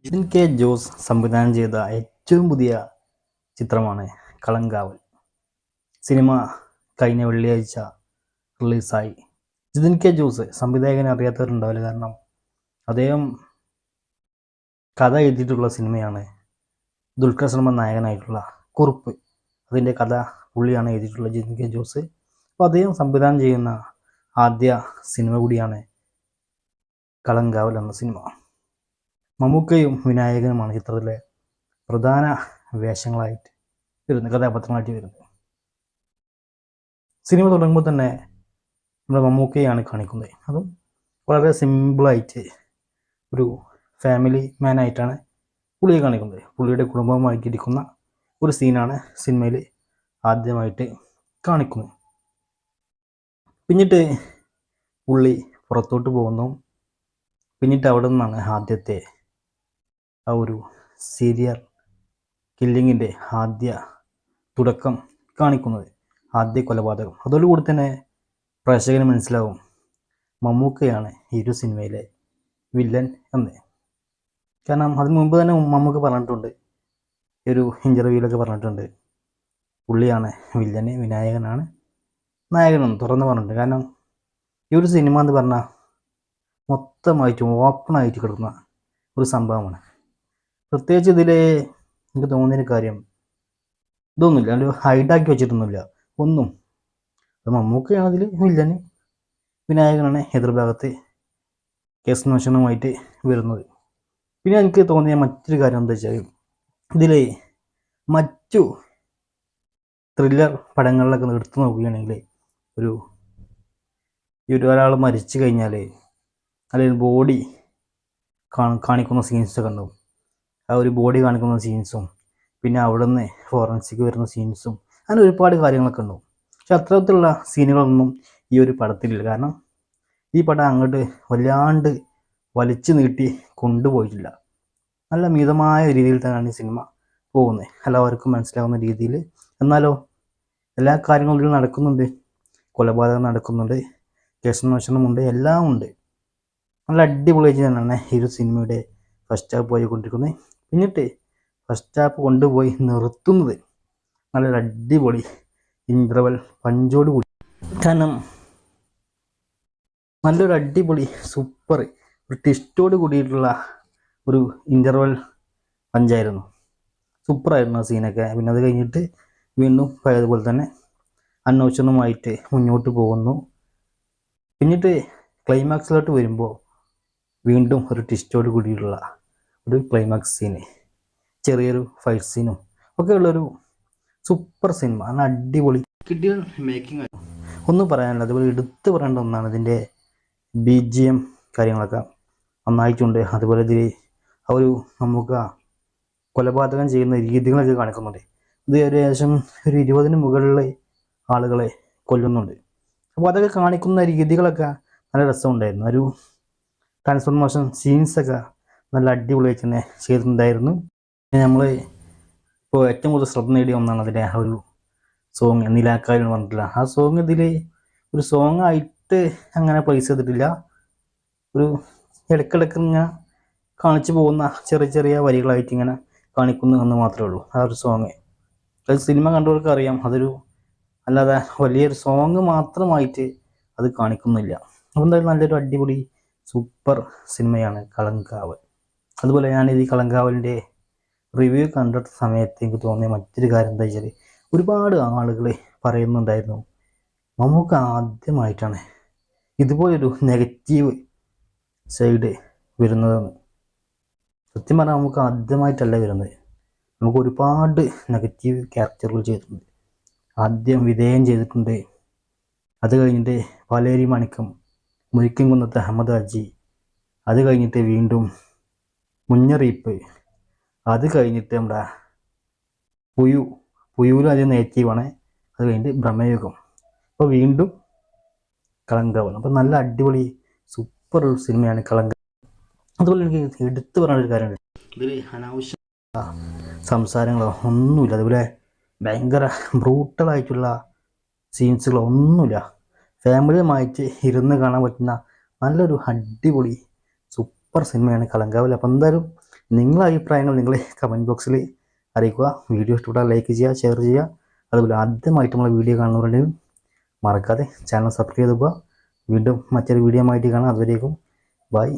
Jithin K Jose സംവിധാനം ചെയ്ത ഏറ്റവും പുതിയ ചിത്രമാണ് കളങ്കാവൽ. സിനിമ കഴിഞ്ഞ വെള്ളിയാഴ്ച റിലീസായി. ജിതിൻ കെ ജോസ് സംവിധായകനെ അറിയാത്തവരുണ്ടാവില്ല, കാരണം അദ്ദേഹം കഥ എഴുതിയിട്ടുള്ള സിനിമയാണ് ദുൽഖർ സൽമാൻ നായകനായിട്ടുള്ള കുറുപ്പ്. അതിൻ്റെ കഥ പുള്ളിയാണ് എഴുതിയിട്ടുള്ള ജിതിൻ കെ ജോസ്. അപ്പോൾ അദ്ദേഹം സംവിധാനം ചെയ്യുന്ന ആദ്യ സിനിമ കൂടിയാണ് കളങ്കാവൽ എന്ന സിനിമ. മമ്മൂക്കയും വിനായകനുമാണ് ചിത്രത്തിലെ പ്രധാന വേഷങ്ങളായിട്ട് വരുന്നത്, കഥാപാത്രങ്ങളായിട്ട് വരുന്നത്. സിനിമ തുടങ്ങുമ്പോൾ തന്നെ നമ്മുടെ മമ്മൂക്കയാണ് കാണിക്കുന്നത്. അതും വളരെ സിമ്പിളായിട്ട് ഒരു ഫാമിലി മാനായിട്ടാണ് പുള്ളിയെ കാണിക്കുന്നത്. പുള്ളിയുടെ കുടുംബവുമായിട്ടിരിക്കുന്ന ഒരു സീനാണ് സിനിമയിൽ ആദ്യമായിട്ട് കാണിക്കുന്നത്. പിന്നീട് പുള്ളി പുറത്തോട്ട് പോകുന്നു. പിന്നീട് അവിടെ നിന്നാണ് ആദ്യത്തെ ആ ഒരു സീരിയൽ കില്ലിങ്ങിൻ്റെ ആദ്യ തുടക്കം കാണിക്കുന്നത്, ആദ്യ കൊലപാതകം. അതോടുകൂടി തന്നെ പ്രേക്ഷകന് മനസ്സിലാവും മമ്മൂക്കയാണ് ഈ ഒരു സിനിമയിലെ വില്ലൻ എന്ന്. കാരണം അതിന് മുമ്പ് തന്നെ മമ്മൂക്ക പറഞ്ഞിട്ടുണ്ട്, ഈ ഒരു ഇൻ്റർവ്യൂവിലൊക്കെ പറഞ്ഞിട്ടുണ്ട്, പുള്ളിയാണ് വില്ലന്, വിനായകനാണ് നായകനെന്ന് തുറന്ന് പറഞ്ഞിട്ടുണ്ട്. കാരണം ഈ ഒരു സിനിമ എന്ന് പറഞ്ഞാൽ മൊത്തമായിട്ട് ഓപ്പണായിട്ട് കിടക്കുന്ന ഒരു സംഭവമാണ്. പ്രത്യേകിച്ച് ഇതിൽ എനിക്ക് തോന്നിയൊരു കാര്യം ഇതൊന്നുമില്ല, ഒരു ഹൈഡാക്കി വെച്ചിട്ടൊന്നുമില്ല ഒന്നും. അത് മമ്മൂക്കയാണ് അതിൽ വില്ലന്, വിനായകനാണ് എതിർഭാഗത്ത് കേസ് മോഷണവുമായിട്ട് വരുന്നത്. പിന്നെ എനിക്ക് തോന്നിയ മറ്റൊരു കാര്യം എന്താ വെച്ചാൽ, ഇതിൽ മറ്റു ത്രില്ലർ പടങ്ങളിലൊക്കെ എടുത്തു നോക്കുകയാണെങ്കിൽ ഒരാൾ മരിച്ചു കഴിഞ്ഞാൽ അല്ലെങ്കിൽ ബോഡി കാണിക്കുന്ന സീൻസൊക്കെ ഉണ്ടാവും. ആ ഒരു ബോഡി കാണിക്കുന്ന സീൻസും പിന്നെ അവിടെ നിന്ന് ഫോറൻസിക് വരുന്ന സീൻസും അങ്ങനെ ഒരുപാട് കാര്യങ്ങളൊക്കെ ഉണ്ടാവും. പക്ഷെ അത്തരത്തിലുള്ള സീനുകളൊന്നും ഈ ഒരു പടത്തിലില്ല. കാരണം ഈ പടം അങ്ങോട്ട് വല്ലാണ്ട് വലിച്ചു നീട്ടി കൊണ്ടുപോയിട്ടില്ല. നല്ല മിതമായ രീതിയിൽ തന്നെയാണ് ഈ സിനിമ പോകുന്നത്, എല്ലാവർക്കും മനസ്സിലാവുന്ന രീതിയിൽ. എന്നാലോ എല്ലാ കാര്യങ്ങളും നടക്കുന്നുണ്ട്, കൊലപാതകം നടക്കുന്നുണ്ട്, കേസന്വേഷണമുണ്ട്, എല്ലാം ഉണ്ട്. നല്ല അടിപൊളിയായിട്ട് തന്നെയാണ് ഈ ഒരു സിനിമയുടെ ഫസ്റ്റ് ഹാഫ് പോയിക്കൊണ്ടിരിക്കുന്നത്. പിന്നിട്ട് ഫസ്റ്റ് ഹാഫ് കൊണ്ടുപോയി നിർത്തുന്നത് നല്ലൊരു അടിപൊളി ഇൻ്റർവൽ പഞ്ചോട് കൂടി. കാരണം നല്ലൊരു അടിപൊളി സൂപ്പർ ഒരു ട്വിസ്റ്റോട് കൂടിയിട്ടുള്ള ഒരു ഇൻ്റർവൽ പഞ്ചായിരുന്നു. സൂപ്പറായിരുന്നു ആ സീനൊക്കെ. പിന്നെ അത് കഴിഞ്ഞിട്ട് വീണ്ടും പഴയതുപോലെ തന്നെ അന്വേഷണവുമായിട്ട് മുന്നോട്ട് പോകുന്നു. പിന്നീട് ക്ലൈമാക്സിലോട്ട് വരുമ്പോൾ വീണ്ടും ഒരു ട്വിസ്റ്റോട് കൂടിയിട്ടുള്ള ഒരു ക്ലൈമാക്സ് സീന്, ചെറിയൊരു ഫൈറ്റ് സീനും ഒക്കെ ഉള്ളൊരു സൂപ്പർ സിനിമ. നല്ല അടിപൊളി കിട്ടിയ മേക്കിംഗ് ആയിരുന്നു, ഒന്നും പറയാനില്ല. അതുപോലെ എടുത്തു പറയേണ്ട ഒന്നാണ് ഇതിൻ്റെ BGM കാര്യങ്ങളൊക്കെ നന്നായിട്ടുണ്ട്. അതുപോലെ ഇതിൽ ആ ഒരു നമുക്ക് കൊലപാതകം ചെയ്യുന്ന രീതികളൊക്കെ കാണിക്കുന്നുണ്ട്. ഇത് ഏകദേശം ഒരു 20-ന് മുകളിൽ ആളുകളെ കൊല്ലുന്നുണ്ട്. അപ്പോൾ അതൊക്കെ കാണിക്കുന്ന രീതികളൊക്കെ നല്ല രസമുണ്ടായിരുന്നു. ഒരു ട്രാൻസ്ഫോർമേഷൻ സീൻസൊക്കെ നല്ല അടിപൊളിയായിട്ട് തന്നെ ചെയ്തിട്ടുണ്ടായിരുന്നു. നമ്മൾ ഇപ്പോൾ ഏറ്റവും കൂടുതൽ ശ്രദ്ധ നേടിയ ഒന്നാണ് അതിൻ്റെ ആ ഒരു സോങ്, നിലാക്കാരി എന്ന് പറഞ്ഞിട്ടില്ല. ആ സോങ് ഇതിൽ ഒരു സോങ് ആയിട്ട് അങ്ങനെ പ്ലേസ് ചെയ്തിട്ടില്ല, ഒരു ഇടയ്ക്കിടയ്ക്ക് ഇങ്ങനെ കാണിച്ചു പോകുന്ന ചെറിയ ചെറിയ വരികളായിട്ട് ഇങ്ങനെ കാണിക്കുന്നു എന്ന് മാത്രമേ ഉള്ളൂ ആ ഒരു സോങ്. അത് സിനിമ കണ്ടവർക്ക് അറിയാം, അതൊരു അല്ലാതെ വലിയൊരു സോങ് മാത്രമായിട്ട് അത് കാണിക്കുന്നില്ല. അപ്പോൾ എന്തായാലും നല്ലൊരു അടിപൊളി സൂപ്പർ സിനിമയാണ് കളങ്കാവൽ. അതുപോലെ ഞാനിത് ഈ കളങ്കാവലിൻ്റെ റിവ്യൂ കണ്ട സമയത്ത് എനിക്ക് തോന്നിയ മറ്റൊരു കാര്യം എന്താ വെച്ചാൽ, ഒരുപാട് ആളുകൾ പറയുന്നുണ്ടായിരുന്നു മമ്മൂക്ക ആദ്യമായിട്ടാണ് ഇതുപോലൊരു നെഗറ്റീവ് സൈഡ് വരുന്നതെന്ന്. സത്യം പറഞ്ഞാൽ നമുക്ക് ആദ്യമായിട്ടല്ല വരുന്നത്, നമുക്ക് ഒരുപാട് നെഗറ്റീവ് ക്യാരക്ടറുകൾ ചെയ്തിട്ടുണ്ട്. ആദ്യം വിധേയം ചെയ്തിട്ടുണ്ട്, അത് കഴിഞ്ഞിട്ട് പാലേരി മാണിക്കം, മുരിക്കൻകുന്നത്ത് അഹമ്മദ് ഹാജി, അത് കഴിഞ്ഞിട്ട് വീണ്ടും മുന്നറിയിപ്പ്, അത് കഴിഞ്ഞിട്ട് നമ്മുടെ പുയൂരും അത് നെഗറ്റീവാണ്, അത് കഴിഞ്ഞിട്ട് ബ്രഹ്മയുഗം, അപ്പോൾ വീണ്ടും കളങ്കാവൽ. അപ്പോൾ നല്ല അടിപൊളി സൂപ്പർ ഒരു സിനിമയാണ് കളങ്കാവൽ. അതുപോലെ എനിക്ക് എടുത്തു പറയാനൊരു കാര്യമുണ്ട്, ഇതിൽ അനാവശ്യ സംസാരങ്ങളോ ഒന്നുമില്ല, അതുപോലെ ഭയങ്കര ബ്രൂട്ടലായിട്ടുള്ള സീൻസുകളോ ഒന്നുമില്ല. ഫാമിലിയുമായിട്ട് ഇരുന്ന് കാണാൻ പറ്റുന്ന നല്ലൊരു അടിപൊളി സൂപ്പർ സിനിമയാണ് കളങ്കാവൽ. അപ്പോൾ എന്തായാലും നിങ്ങളുടെ അഭിപ്രായങ്ങൾ നിങ്ങൾ കമൻറ്റ് ബോക്സിൽ അറിയിക്കുക. വീഡിയോ ഇഷ്ടപ്പെട്ടാൽ ലൈക്ക് ചെയ്യുക, ഷെയർ ചെയ്യുക. അതുപോലെ ആദ്യമായിട്ട് നമ്മളെ വീഡിയോ കാണുന്നവരുണ്ടെങ്കിൽ മറക്കാതെ ചാനൽ സബ്സ്ക്രൈബ് ചെയ്ത് പോവുക. വീണ്ടും മറ്റൊരു വീഡിയോ ആയിട്ട് കാണാം. അതുവരേക്കും ബൈ.